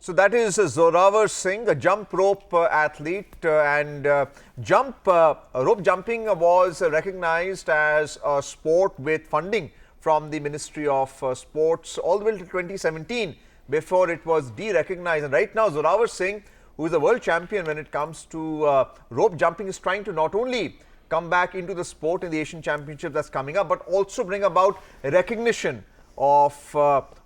So that is Zorawar Singh, a jump rope athlete, and rope jumping was recognized as a sport with funding from the Ministry of Sports all the way to 2017 before it was de-recognized. And right now, Zorawar Singh, who is a world champion when it comes to rope jumping, is trying to not only come back into the sport in the Asian Championship that's coming up, but also bring about recognition of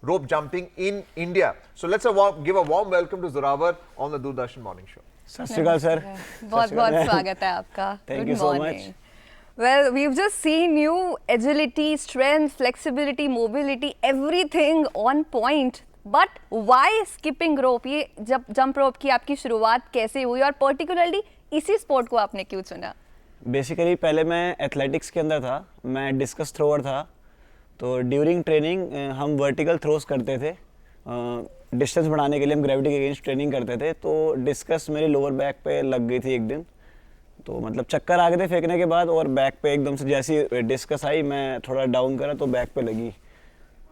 rope jumping in India. So let's give a warm welcome to Zorawar on the Doordarshan Morning Show. सत श्री अकाल sir. बहुत-बहुत स्वागत है आपका. Thank you so much. Well, we've just seen you agility, strength, flexibility, mobility, everything on point. But why skipping rope? ये जब jump rope की आपकी शुरुआत कैसे हुई और particularly इसी sport को आपने क्यों चुना? बेसिकली पहले मैं एथलेटिक्स के अंदर था, मैं डिस्कस थ्रोअर था. तो ड्यूरिंग ट्रेनिंग हम वर्टिकल थ्रोस करते थे. डिस्टेंस बढ़ाने के लिए हम ग्रेविटी के अगेंस्ट ट्रेनिंग करते थे. तो डिस्कस मेरी लोअर बैक पे लग गई थी एक दिन. तो मतलब चक्कर आ गए थे फेंकने के बाद, और बैक पे एकदम से जैसी डिस्कस आई मैं थोड़ा डाउन करा तो बैक पे लगी.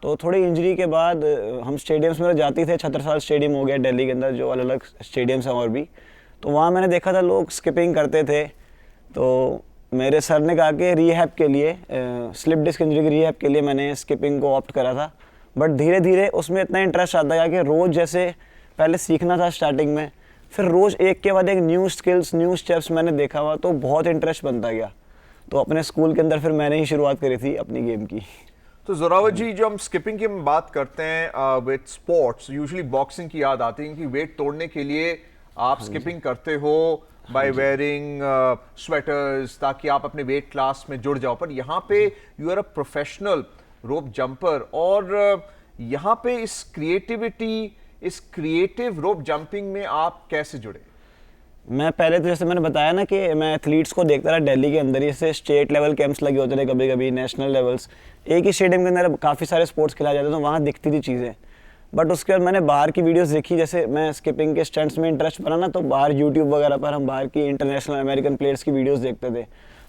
तो थोड़ी इंजरी के बाद हम स्टेडियम्स में जाते थे. छत्रसाल स्टेडियम हो गया दिल्ली के अंदर, जो अलग अलग स्टेडियम्स हैं और भी. तो वहाँ मैंने देखा था लोग स्किपिंग करते थे. तो मेरे सर ने कहा कि रीहैब के लिए, स्लिप डिस्क इंजरी की रीहैब के लिए मैंने स्किपिंग को ऑप्ट करा था. बट धीरे धीरे उसमें इतना इंटरेस्ट आता गया कि रोज़ जैसे पहले सीखना था स्टार्टिंग में, फिर रोज़ एक के बाद एक न्यू स्किल्स, न्यू स्टेप्स मैंने देखा हुआ, तो बहुत इंटरेस्ट बनता गया. तो अपने स्कूल के अंदर फिर मैंने ही शुरुआत करी थी अपनी गेम की. तो जोरावर जी, जो हम स्किपिंग की बात करते हैं विद स्पोर्ट्स, यूजुअली बॉक्सिंग की याद आती है कि वेट तोड़ने के लिए आप स्किपिंग करते हो बाय वेयरिंग स्वेटर्स, ताकि आप अपने वेट क्लास में जुड़ जाओ. पर यहाँ पे you are a professional rope jumper, और यहाँ पे इस क्रिएटिविटी, इस क्रिएटिव रोप जंपिंग में आप कैसे जुड़े? मैं पहले तो जैसे मैंने बताया ना कि मैं एथलीट्स को देखता रहा दिल्ली के अंदर ही. से स्टेट लेवल कैंप्स लगे होते थे, कभी कभी नेशनल लेवल्स. एक ही स्टेडियम के अंदर काफ़ी सारे स्पोर्ट्स खिलाए जाते थे, तो वहाँ दिखती थी चीज़ें. बट उसके बाद मैंने बाहर की वीडियोस देखी. जैसे मैं स्किपिंग के स्टंट्स में इंटरेस्ट बना ना, तो बाहर यूट्यूब वगैरह पर हम बाहर की इंटरनेशनल अमेरिकन प्लेयर्स की वीडियोस देखते थे.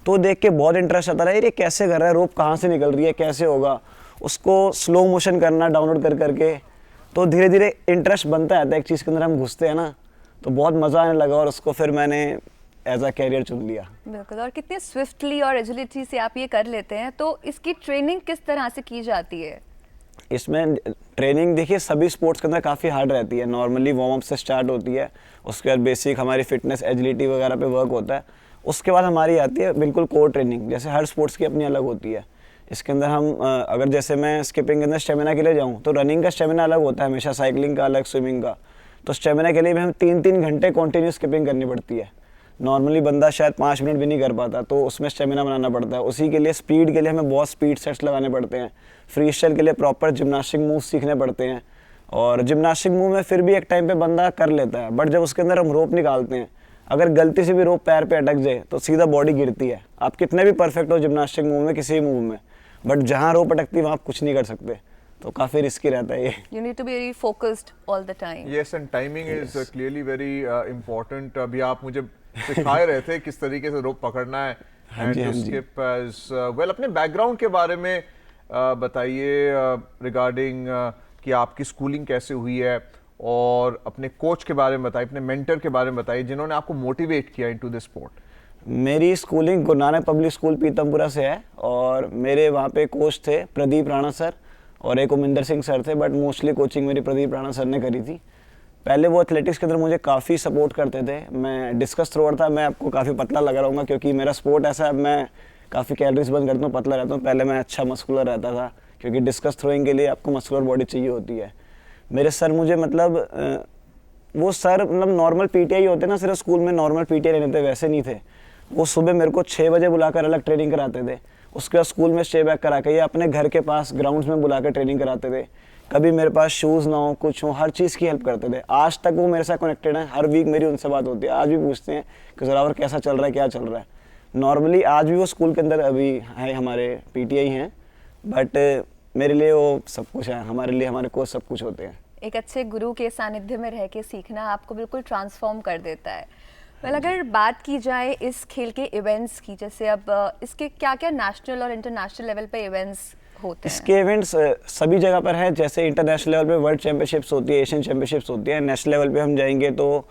तो देख के बहुत इंटरेस्ट आता रहा, ये कैसे कर रहा है, रोप कहाँ से निकल रही है, कैसे होगा. उसको स्लो मोशन करना डाउनलोड कर करके, तो धीरे धीरे इंटरेस्ट बनता जाता है एक चीज़ के अंदर. हम घुसते हैं ना, तो बहुत मज़ा आने लगा, और उसको फिर मैंने एज अ कैरियर चुन लिया. बिल्कुल. और कितने स्विफ्टली और एजिलिटी से आप ये कर लेते हैं, तो इसकी ट्रेनिंग किस तरह से की जाती है? इसमें ट्रेनिंग देखिए सभी स्पोर्ट्स के अंदर काफ़ी हार्ड रहती है. नॉर्मली वार्म अप से स्टार्ट होती है, उसके बाद बेसिक हमारी फिटनेस, एजिलिटी वगैरह पे वर्क होता है. उसके बाद हमारी आती है बिल्कुल कोर ट्रेनिंग. जैसे हर स्पोर्ट्स की अपनी अलग होती है. इसके अंदर हम अगर जैसे मैं स्किपिंग के अंदर स्टेमिना के लिए जाऊँ, तो रनिंग का स्टेमिना अलग होता है हमेशा, साइकिलिंग का अलग, स्विमिंग का. तो स्टेमिना के लिए भी हम 3-3 घंटे कॉन्टीन्यू स्किपिंग करनी पड़ती है. नॉर्मली बंदा शायद 5 मिनट भी नहीं कर पाता, तो उसमें स्टेमिना बनाना पड़ता है. उसी के लिए स्पीड के लिए हमें बहुत स्पीड सेट्स लगाने पड़ते हैं. फ्री स्टाइल के लिए प्रॉपर जिम्नास्टिक मूव सीखने पड़ते हैं. और जिम्नास्टिक मूव में फिर भी एक टाइम पे बंदा कर लेता है, बट जब उसके अंदर हम रोप निकालते हैं, अगर गलती से भी रोप पैर पे अटक जाए तो सीधा बॉडी गिरती है. आप कितने भी परफेक्ट हो जिम्नास्टिक मूव में, किसी मूव में, बट जहाँ रोप अटकती है वहाँ आप कुछ नहीं कर सकते. तो काफ़ी रिस्की रहता है ये. You need to be very focused all the time. Yes, and timing is clearly very important. अभी आप मुझे सिखा रहे थे किस तरीके से रोप पकड़ना है and to skip as well. अपने बैकग्राउंड के बारे में बताइए रिगार्डिंग कि आपकी स्कूलिंग कैसे हुई है, और अपने कोच के बारे में बताइए, अपने मेंटर के बारे में बताइए जिन्होंने आपको मोटिवेट किया इनटू दिस स्पोर्ट. मेरी schooling Guru Nanak public school Pitampura से है, और मेरे वहाँ पे कोच थे प्रदीप राणा सर और एक उमिंदर सिंह सर थे. बट मोस्टली कोचिंग मेरी प्रदीप राणा सर ने करी थी. पहले वो एथलेटिक्स के अंदर मुझे काफ़ी सपोर्ट करते थे. मैं डिस्कस थ्रोअर था. मैं आपको काफ़ी पतला लग रहा हूँ क्योंकि मेरा स्पोर्ट ऐसा है, मैं काफ़ी कैलोरीज बर्न करता हूँ, पतला रहता हूँ. पहले मैं अच्छा मस्कुलर रहता था, क्योंकि डिस्कस थ्रोइंग के लिए आपको मस्कुलर बॉडी चाहिए होती है. मेरे सर मुझे मतलब वो सर मतलब नॉर्मल पीटीआई होते ना, सिर्फ स्कूल में नॉर्मल पीटीआई लेते थे, वैसे नहीं थे. वो सुबह मेरे को 6 बजे बुलाकर अलग ट्रेनिंग कराते थे. उसके बाद स्कूल में स्टे बैक करा के या अपने घर के पास ग्राउंड्स में बुलाकर ट्रेनिंग कराते थे. कभी मेरे पास शूज़ ना हो, कुछ हो, हर चीज़ की हेल्प करते थे. आज तक वो मेरे साथ कनेक्टेड है. हर वीक मेरी उनसे बात होती है. आज भी पूछते हैं कि जोरावर कैसा चल रहा है, क्या चल रहा है. नॉर्मली आज भी वो स्कूल के अंदर अभी है, हमारे पीटीआई हैं, बट मेरे लिए वो सब कुछ है. हमारे लिए हमारे कोच सब कुछ होते हैं. एक अच्छे गुरु के सानिध्य में रह के सीखना आपको बिल्कुल ट्रांसफॉर्म कर देता है. वेल, अगर बात की जाए इस खेल के इवेंट्स की, जैसे अब इसके क्या क्या नेशनल और इंटरनेशनल लेवल पे इवेंट्स होते हैं? इसके इवेंट्स सभी जगह पर है, जैसे इंटरनेशनल लेवल पे वर्ल्ड चैंपियनशिप्स होती है, एशियन चैंपियनशिप्स होती है, नेशनल लेवल पे हम जाएंगे तो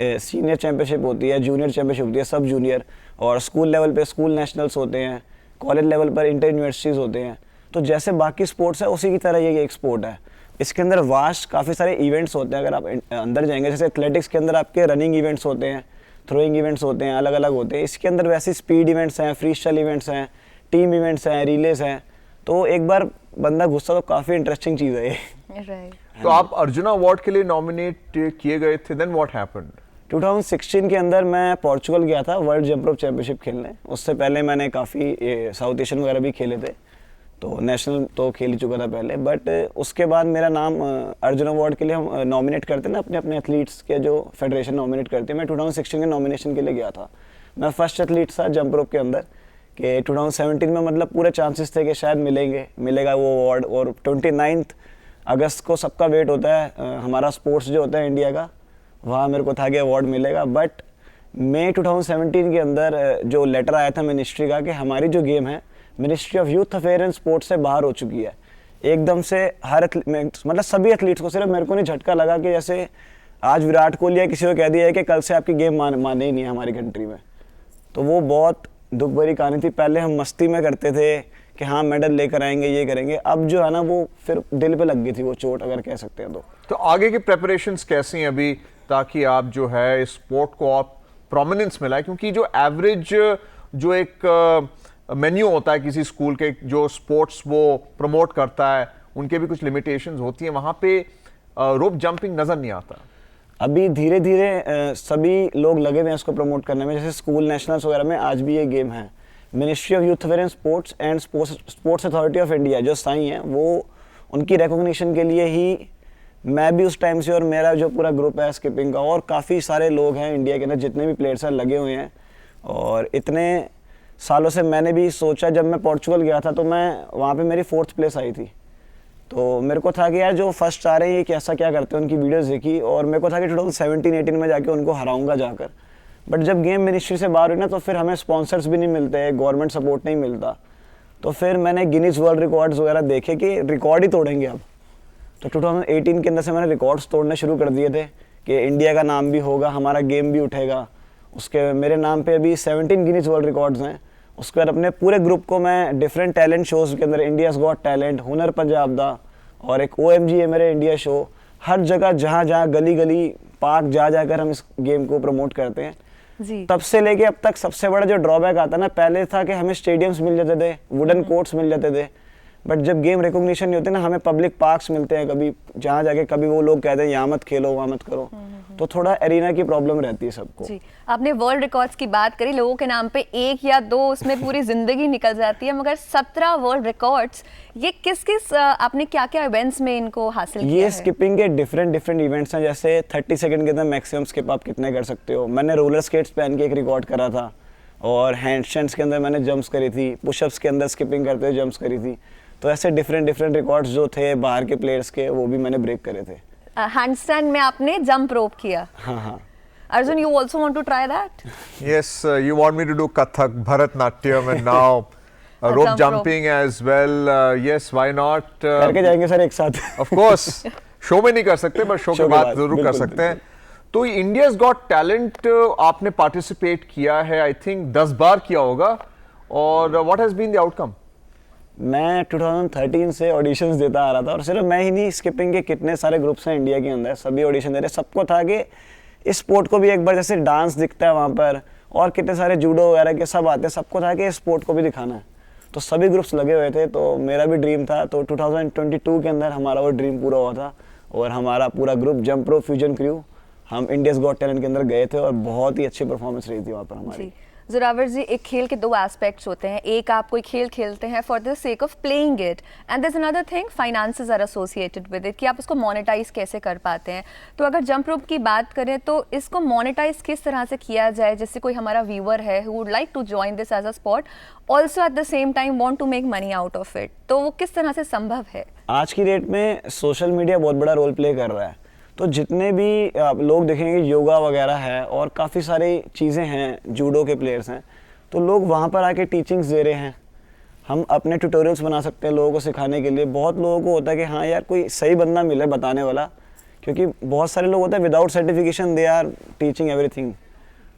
सीनियर चैंपियनशिप होती है, जूनियर चैंपियनशिप होती है, सब जूनियर, और स्कूल लेवल पे स्कूल नेशनल्स होते हैं, कॉलेज लेवल पर इंटर यूनिवर्सिटीज़ होते हैं। तो जैसे बाकी स्पोर्ट्स है उसी की तरह ये एक स्पोर्ट है। इसके अंदर वास्ट काफ़ी सारे इवेंट्स होते हैं। अगर आप अंदर जाएंगे, जैसे एथलेटिक्स के अंदर आपके रनिंग इवेंट्स होते हैं, थ्रोइंग इवेंट्स होते हैं, अलग अलग होते हैं। इसके अंदर वैसे स्पीड इवेंट्स हैं, फ्री स्टाइल इवेंट्स हैं, टीम इवेंट्स हैं, रिलेस हैं। तो एक बार बंदा घुसा तो काफ़ी इंटरेस्टिंग चीज़ है ये। राइट। तो आप अर्जुना अवार्ड के लिए नॉमिनेट किए गए थे, देन व्हाट हैपेंड? 2016 के अंदर मैं पोर्चुगल गया था वर्ल्ड जंप रोप चैंपियनशिप खेलने। उससे पहले मैंने काफ़ी साउथ एशियन वगैरह भी खेले थे, तो नेशनल तो खेल ही चुका था पहले। बट उसके बाद मेरा नाम अर्जुन अवार्ड के लिए हम नॉमिनेट करते हैं ना, अपने अपने एथलीट्स के जो फेडरेशन नॉमिनेट करते हैं। मैं 2016 के नॉमिनेशन के लिए गया था। मैं फर्स्ट एथलीट था जंप रोप के अंदर कि 2017 में मतलब पूरे चांसेस थे कि शायद मिलेगा वो अवार्ड। और 29 अगस्त को सबका वेट होता है, हमारा स्पोर्ट्स जो होता है इंडिया का, वहाँ मेरे को था कि अवार्ड मिलेगा। बट मई 2017 के अंदर जो लेटर आया था मिनिस्ट्री का कि हमारी जो गेम है ministry of youth affair and sports से बाहर हो चुकी है। एकदम से हर मतलब सभी एथलीट्स को, सिर्फ मेरे को नहीं झटका लगा कि जैसे आज विराट कोहली या किसी को कह दिया है कि कल से आपकी गेम माने ही नहीं है हमारी कंट्री में। तो वो बहुत दुख भरी कहानी थी। पहले हम मस्ती में करते थे कि हाँ मेडल लेकर आएंगे, ये करेंगे। अब जो है ना वो फिर दिल पे लग गई थी वो चोट, अगर कह सकते हैं तो आगे की प्रेपरेशंस कैसी हैं अभी, ताकि आप जो है इस स्पोर्ट को आप प्रोमिनेंस मिलाए? क्योंकि जो एवरेज जो एक मेन्यू होता है किसी स्कूल के जो स्पोर्ट्स वो प्रमोट करता है, उनके भी कुछ लिमिटेशंस होती हैं। वहाँ पे रोप जंपिंग नज़र नहीं आता। अभी धीरे धीरे सभी लोग लगे हुए हैं इसको प्रमोट करने में। जैसे स्कूल नेशनल्स वगैरह में आज भी ये गेम है। Ministry of youth affair and sports authority of India जो साई हैं, वो उनकी रिकॉग्निशन के लिए ही मैं भी उस टाइम से और मेरा जो पूरा ग्रुप है स्किपिंग का, और काफ़ी सारे लोग हैं इंडिया के अंदर जितने भी प्लेयर्स हैं लगे हुए हैं। और इतने सालों से मैंने भी सोचा, जब मैं पोर्चुगल गया था तो मैं वहाँ पे मेरी 4th प्लेस आई थी। तो मेरे को था कि यार जो फर्स्ट आ रहे हैं ये कैसा क्या करते हैं, उनकी वीडियोस देखी और मेरे को था कि 2017-18 में जाके उनको हराऊंगा जाकर। बट जब गेम मिनिस्ट्री से बाहर हुई ना, तो फिर हमें स्पॉन्सर्स भी नहीं मिलते, गवर्नमेंट सपोर्ट नहीं मिलता। तो फिर मैंने गिनीज वर्ल्ड रिकॉर्ड्स वगैरह देखे कि रिकॉर्ड ही तोड़ेंगे अब। तो 2018 के अंदर से मैंने रिकॉर्ड्स तोड़ने शुरू कर दिए थे कि इंडिया का नाम भी होगा, हमारा गेम भी उठेगा। उसके मेरे नाम पे अभी 17 गिनीज वर्ल्ड रिकॉर्ड्स हैं। उसके बाद अपने पूरे ग्रुप को मैं डिफरेंट टैलेंट शोज़ के अंदर, इंडियाज़ गॉट टैलेंट, हुनर पंजाब दा, और एक OMG है मेरे इंडिया शो, हर जगह जहाँ जहाँ गली गली पार्क जा जाकर हम इस गेम को प्रमोट करते हैं जी। तब से लेके अब तक सबसे बड़ा जो ड्रॉबैक आता है ना, पहले था कि हमें स्टेडियम्स मिल जाते थे, वुडन कोर्ट्स मिल जाते थे। बट जब गेम रिकॉग्निशन नहीं होती ना, हमें पब्लिक पार्क्स मिलते हैं कभी जहाँ जाके, कभी वो लोग कहते हैं यहाँ मत खेलो वहाँ मत करो। तो थोड़ा एरिना की प्रॉब्लम रहती है सबको। जी, आपने वर्ल्ड रिकॉर्ड्स की बात करी, लोगों के नाम पे 1 या 2 उसमें पूरी जिंदगी निकल जाती है, मगर 17 वर्ल्ड रिकॉर्ड्स, ये किस किस आपने क्या क्या इवेंट्स में इनको हासिल किया ये है? स्किपिंग के डिफरेंट इवेंट्स हैं। जैसे 30 सेकंड के अंदर मैक्सिमम स्किप आप कितने कर सकते हो। मैंने रोलर स्केट्स पहन के एक रिकॉर्ड करा था, और हैंडस्टैंड्स के अंदर मैंने जंप्स करी थी, पुशअप्स के अंदर स्किपिंग करते हुए जंप्स करी थी। तो ऐसे डिफरेंट रिकॉर्ड्स जो थे बाहर के प्लेयर्स के, वो भी मैंने ब्रेक करे थे। हैंडस्टैंड में आपने जंप रोप किया। हाँ। Arjun, you also want to try that? Yes, you want me to do Kathak, Bharatnatyam, and now rope jump jumping as well. Yes, why not? करके जाएंगे सर एक साथ। Of course, शो में नहीं कर सकते, बट शो के बाद जरूर कर सकते हैं। तो इंडियाज गॉट टैलेंट आपने पार्टिसिपेट किया है, आई थिंक 10 बार किया होगा, और what has been the outcome? मैं 2013 से ऑडिशंस देता आ रहा था, और सिर्फ मैं ही नहीं, स्किपिंग के कितने सारे ग्रुप्स हैं इंडिया के अंदर, सभी ऑडिशन दे रहे। सबको था कि इस स्पोर्ट को भी एक बार, जैसे डांस दिखता है वहाँ पर और कितने सारे जूडो वगैरह के सब आते हैं, सबको था कि इस स्पोर्ट को भी दिखाना है। तो सभी ग्रुप्स लगे हुए थे, तो मेरा भी ड्रीम था। तो 2022 के अंदर हमारा वो ड्रीम पूरा हुआ था, और हमारा पूरा group jump rope fusion crew हम इंडियाज गॉट टैलेंट के अंदर गए थे, और बहुत ही अच्छी परफॉर्मेंस रही थी वहाँ पर हमारी। जोरावर जी, एक खेल के 2 एस्पेक्ट्स होते हैं। एक, आप कोई खेल खेलते हैं for the sake of playing it, and there is another thing, finances are associated with it, कि आप उसको मोनेटाइज कैसे कर पाते हैं। तो अगर जंप रोप की बात करें तो इसको मोनेटाइज किस तरह से किया जाए? जैसे कोई हमारा व्यूअर है who would like to join this as a sport, also at the same time want to make money out of it, तो वो किस तरह से संभव है? आज की डेट में सोशल मीडिया बहुत बड़ा रोल प्ले कर रहा है। तो जितने भी लोग देखेंगे, योगा वगैरह है और काफ़ी सारी चीज़ें हैं, जूडो के प्लेयर्स हैं, तो लोग वहाँ पर आके टीचिंग्स दे रहे हैं। हम अपने ट्यूटोरियल्स बना सकते हैं लोगों को सिखाने के लिए। बहुत लोगों को होता है कि हाँ यार कोई सही बंदा मिले बताने वाला, क्योंकि बहुत सारे लोग होते हैं without certification they are teaching everything.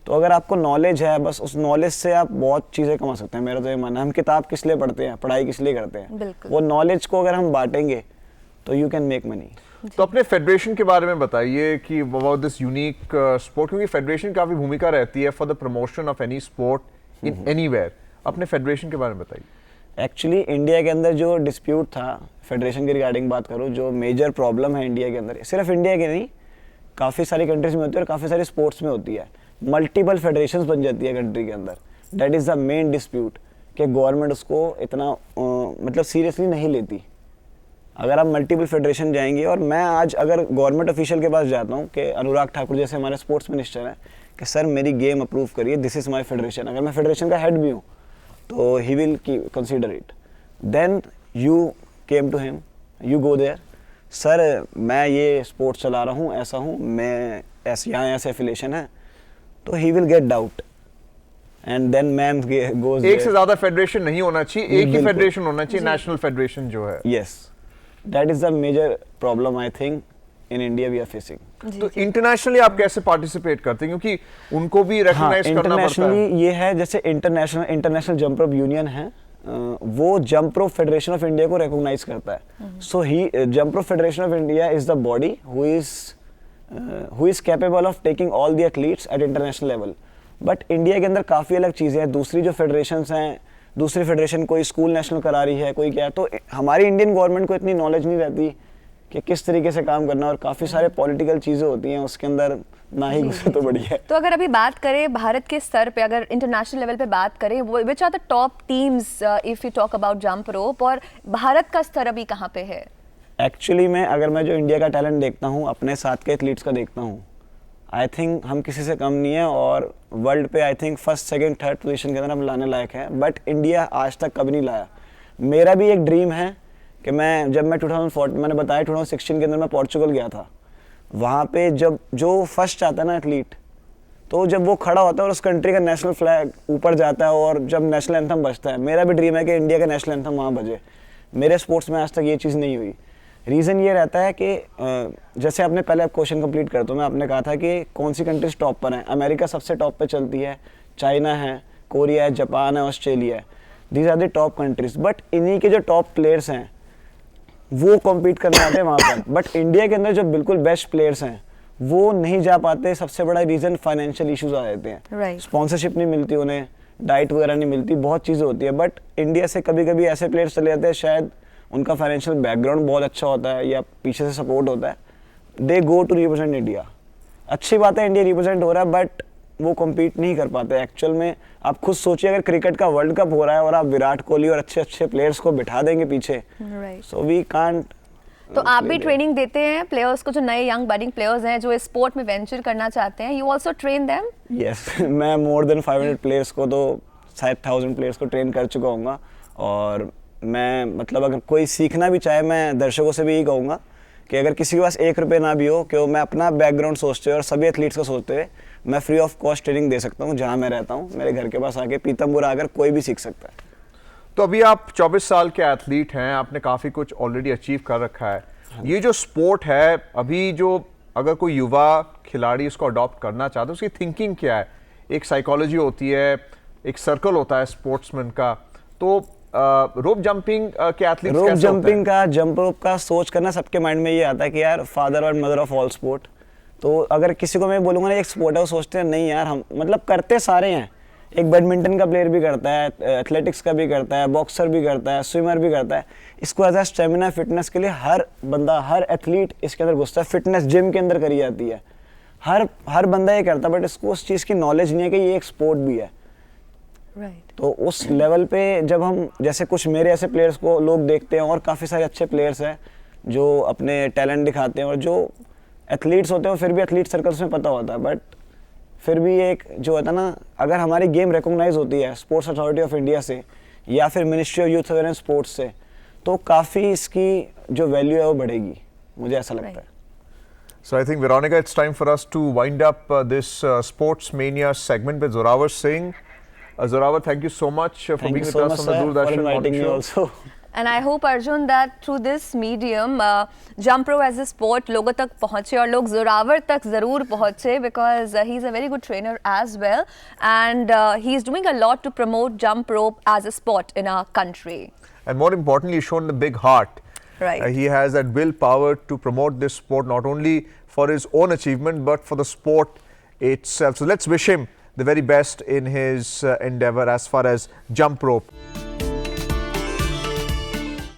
तो अगर आपको नॉलेज है, बस उस नॉलेज से आप बहुत चीज़ें कमा सकते हैं। मेरा तो ये मानना है, हम किताब किस लिए पढ़ते हैं, पढ़ाई किस लिए करते हैं, बिल्कुल। वो नॉलेज को अगर हम बांटेंगे तो यू कैन मेक मनी। तो अपने फेडरेशन के बारे में बताइए कि अबाउट दिस यूनिक स्पोर्ट, क्योंकि फेडरेशन की काफी भूमिका रहती है for the promotion of any sport in anywhere. अपने फेडरेशन के बारे में बताइए। एक्चुअली इंडिया के अंदर जो डिस्प्यूट था, फेडरेशन के रिगार्डिंग बात करूँ, जो मेजर प्रॉब्लम है इंडिया के अंदर, सिर्फ इंडिया के नहीं, काफ़ी सारी कंट्रीज में होती है और काफ़ी सारी स्पोर्ट्स में होती है। मल्टीपल फेडरेशंस बन जाती है कंट्री के अंदर। That is the main dispute कि गवर्नमेंट उसको इतना मतलब सीरियसली नहीं लेती। अगर आप मल्टीपल फेडरेशन जाएंगे, और मैं आज अगर गवर्नमेंट ऑफिशियल के पास जाता हूँ कि अनुराग ठाकुर जैसे हमारे स्पोर्ट्स मिनिस्टर हैं कि सर मेरी गेम अप्रूव करिए, दिस इज़ माय फेडरेशन, अगर मैं फेडरेशन का हेड भी हूँ तो he will consider it. Then you came to him, you go there, sir मैं ये स्पोर्ट्स चला रहा हूँ, ऐसा हूँ मैं, ऐसे यहाँ ऐसे एफिलेशन है, तो he will get doubt and then ma'am goes. एक से ज्यादा फेडरेशन नहीं होना चाहिए, एक ही बिल्कुल। फेडरेशन होना चाहिए, नेशनल फेडरेशन जो है। Yes, that is the major problem I think in India we are facing. तो इंटरनेशनली आप कैसे पार्टिसिपेट करते हैं, क्योंकि उनको भी रिकॉग्नाइज करना पड़ता है। इंटरनेशनली ये है, जैसे इंटरनेशनल जंप रोप यूनियन है, वो jump rope federation of India को रिकॉग्नाइज करता है। सो ही jump rope federation of India is the body who is capable of taking all the athletes at international level. But India के अंदर काफ़ी अलग चीज़ें हैं। दूसरी जो फेडरेशंस हैं, दूसरी फेडरेशन कोई स्कूल नेशनल करा रही है, कोई क्या है, तो हमारी इंडियन गवर्नमेंट को इतनी नॉलेज नहीं रहती कि किस तरीके से काम करना, और काफ़ी सारे पॉलिटिकल चीज़ें होती हैं उसके अंदर, ना ही घुसे तो बढ़िया है। तो अगर अभी बात करें भारत के स्तर पे, अगर इंटरनेशनल लेवल पे बात करें, which are the top teams if you talk about jump rope, और भारत का स्तर अभी कहाँ पे है? एक्चुअली मैं जो इंडिया का टैलेंट देखता हूँ, अपने साथ के एथलीट्स का देखता हूँ, आई थिंक हम किसी से कम नहीं है, और वर्ल्ड पे I think first second third position के अंदर हम लाने लायक हैं। बट इंडिया आज तक कभी नहीं लाया। मेरा भी एक ड्रीम है कि जब मैं 2014, मैंने बताया 2016 के अंदर मैं पोर्चुगल गया था, वहाँ पे जब जो फर्स्ट आता है ना एथलीट, तो जब वो खड़ा होता है और उस कंट्री का नेशनल फ्लैग ऊपर जाता है और जब नेशनल एंथम बजता है, मेरा भी ड्रीम है कि इंडिया का नेशनल एंथम वहाँ बजे। मेरे स्पोर्ट्स में आज तक ये चीज़ नहीं हुई। रीज़न ये रहता है कि जैसे आपने पहले क्वेश्चन कंप्लीट कर, तो मैं आपने कहा था कि कौन सी कंट्रीज टॉप पर हैं। अमेरिका सबसे टॉप पे चलती है, चाइना है, कोरिया है, जापान है, ऑस्ट्रेलिया है, these are the top countries. But इन्हीं के जो टॉप प्लेयर्स हैं वो कॉम्पीट करने आते हैं वहाँ पर। बट इंडिया के अंदर जो बिल्कुल बेस्ट प्लेयर्स हैं वो नहीं जा पाते। सबसे बड़ा रीज़न फाइनेंशियल इशूज़ आ जाते हैं, स्पॉन्सरशिप नहीं मिलती उन्हें, डाइट वगैरह नहीं मिलती, बहुत चीज़ें होती है। बट इंडिया से कभी कभी ऐसे प्लेयर्स चले जाते हैं, शायद उनका फाइनेंशियल बैकग्राउंड बहुत अच्छा होता है या पीछे से सपोर्ट होता है, दे गो टू रिप्रेजेंट इंडिया। अच्छी बात है, इंडिया रिप्रेजेंट हो रहा है, बट वो कम्पीट नहीं कर पाते एक्चुअल में। आप खुद सोचिए, अगर क्रिकेट का वर्ल्ड कप हो रहा है और आप विराट कोहली और अच्छे अच्छे प्लेयर्स को बिठा देंगे पीछे, सो वी कांट। तो आप भी ट्रेनिंग देते हैं प्लेयर्स को, जो नए यंग बडिंग प्लेयर्स हैं जो इस स्पोर्ट में वेंचर करना चाहते हैं, you also train them? Yes, मैं मोर देन 500 प्लेयर्स को, तो शायद 1000 प्लेयर्स को ट्रेन कर चुका हूँ। और मैं मतलब अगर कोई सीखना भी चाहे, मैं दर्शकों से भी यही कहूँगा कि अगर किसी के पास 1 रुपये ना भी हो, कि मैं अपना बैकग्राउंड सोचते हुए और सभी एथलीट्स को सोचते हुए मैं फ्री ऑफ कॉस्ट ट्रेनिंग दे सकता हूँ। जहाँ मैं रहता हूँ मेरे घर के पास आके पीतमपुरा आकर कोई भी सीख सकता है। तो अभी आप 24 साल के एथलीट हैं, आपने काफ़ी कुछ ऑलरेडी अचीव कर रखा है। ये जो स्पोर्ट है अभी, जो अगर कोई युवा खिलाड़ी इसको अडॉप्ट करना चाहता है, उसकी थिंकिंग क्या है? एक साइकोलॉजी होती है, एक सर्कल होता है स्पोर्ट्समैन का, तो रोप जंपिंग के एथलीट्स रोप कैसे जंपिंग का, जंप रोप का सोच करना सबके माइंड में ये आता है कि यार फादर और मदर ऑफ ऑल स्पोर्ट। तो अगर किसी को मैं बोलूँगा ना एक स्पोर्ट है, वो सोचते हैं नहीं यार, हम मतलब करते सारे हैं। एक बैडमिंटन का प्लेयर भी करता है, एथलेटिक्स का भी करता है, बॉक्सर भी करता है, स्विमर भी करता है। इसको एज ए स्टेमिना फिटनेस के लिए हर बंदा, हर एथलीट इसके अंदर घुसता है। फिटनेस जिम के अंदर करी जाती है, हर बंदा ये करता है, बट इसको उस चीज़ की नॉलेज नहीं है कि ये एक स्पोर्ट भी है। तो उस लेवल पे जब हम, जैसे कुछ मेरे ऐसे प्लेयर्स को लोग देखते हैं, और काफ़ी सारे अच्छे प्लेयर्स हैं जो अपने टैलेंट दिखाते हैं, और जो एथलीट्स होते हैं फिर भी एथलीट सर्कल्स में पता होता है, बट फिर भी एक जो होता है ना, अगर हमारी गेम रिकॉग्नाइज होती है स्पोर्ट्स अथॉरिटी ऑफ इंडिया से या फिर ministry of youth awareness sports से, तो काफ़ी इसकी जो वैल्यू है वो बढ़ेगी, मुझे ऐसा लगता है। So I think, Veronica, it's time for us to wind up this Sports Mania segment with Zorawar Singh. Zorawar, thank you so much for Thank being you with so us much, on the sir, for Doordarshan inviting Morning me Show. also. And I hope Arjun that through this medium jump rope as a sport लोगों तक पहुँचे और लोग जोरावर तक ज़रूर पहुँचे because he is a very good trainer as well and he is doing a lot to promote jump rope as a sport in our country. And more importantly, he's shown the big heart. Right. He has that willpower to promote this sport not only for his own achievement but for the sport itself. So let's wish him the very best in his endeavor as far as jump rope.